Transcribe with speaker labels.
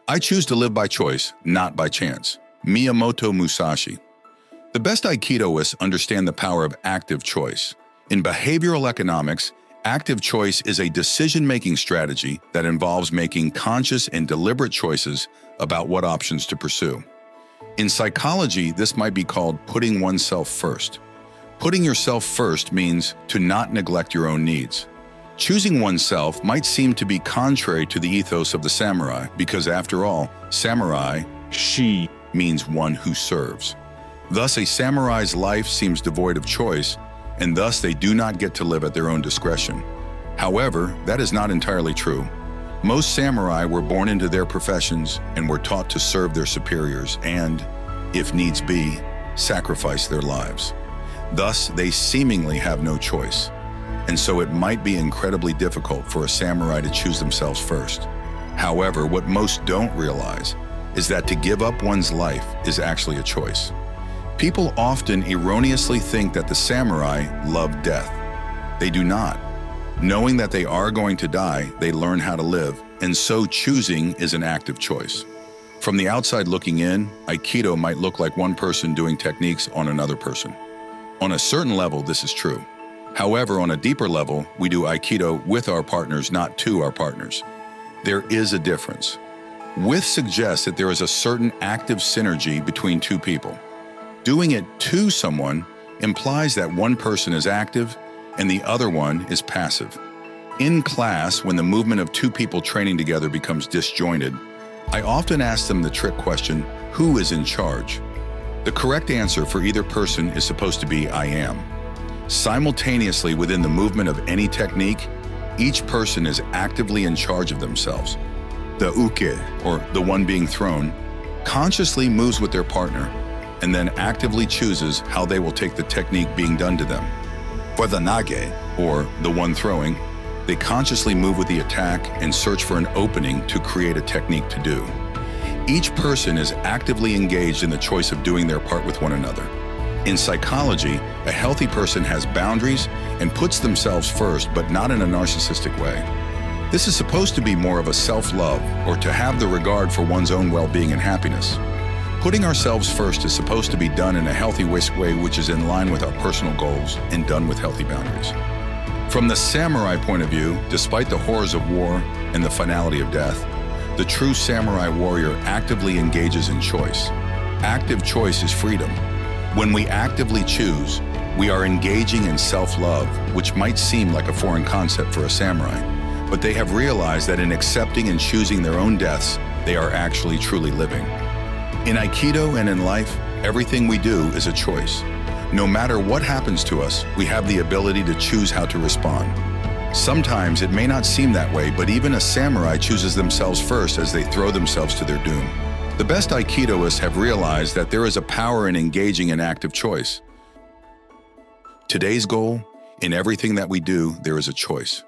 Speaker 1: I choose to live by choice, not by chance. Miyamoto Musashi. The best Aikidoists understand the power of active choice. In behavioral economics, active choice is a decision-making strategy that involves making conscious and deliberate choices about what options to pursue. In psychology, this might be called putting oneself first. Putting yourself first means to not neglect your own needs. Choosing oneself might seem to be contrary to the ethos of the samurai because, after all, samurai, shi, means one who serves. Thus, a samurai's life seems devoid of choice, and thus they do not get to live at their own discretion. However, that is not entirely true. Most samurai were born into their professions and were taught to serve their superiors and, if needs be, sacrifice their lives. Thus, they seemingly have no choice. And so it might be incredibly difficult for a samurai to choose themselves first. However, what most don't realize is that to give up one's life is actually a choice. People often erroneously think that the samurai love death. They do not. Knowing that they are going to die, they learn how to live, and so choosing is an active choice. From the outside looking in, Aikido might look like one person doing techniques on another person. On a certain level, this is true. However, on a deeper level, we do Aikido with our partners, not to our partners. There is a difference. With suggests that there is a certain active synergy between two people. Doing it to someone implies that one person is active and the other one is passive. In class, when the movement of two people training together becomes disjointed, I often ask them the trick question, who is in charge? The correct answer for either person is supposed to be I am. Simultaneously, within the movement of any technique, each person is actively in charge of themselves. The uke, or the one being thrown, consciously moves with their partner and then actively chooses how they will take the technique being done to them. For the nage, or the one throwing, they consciously move with the attack and search for an opening to create a technique to do. Each person is actively engaged in the choice of doing their part with one another. In psychology, a healthy person has boundaries and puts themselves first, but not in a narcissistic way. This is supposed to be more of a self-love or to have the regard for one's own well-being and happiness. Putting ourselves first is supposed to be done in a healthy way which is in line with our personal goals and done with healthy boundaries. From the samurai point of view, despite the horrors of war and the finality of death, the true samurai warrior actively engages in choice. Active choice is freedom. When we actively choose, we are engaging in self-love, which might seem like a foreign concept for a samurai, but they have realized that in accepting and choosing their own deaths, they are actually truly living. In Aikido and in life, everything we do is a choice. No matter what happens to us, we have the ability to choose how to respond. Sometimes it may not seem that way, but even a samurai chooses themselves first as they throw themselves to their doom. The best Aikidoists have realized that there is a power in engaging in active choice. Today's goal, in everything that we do, there is a choice.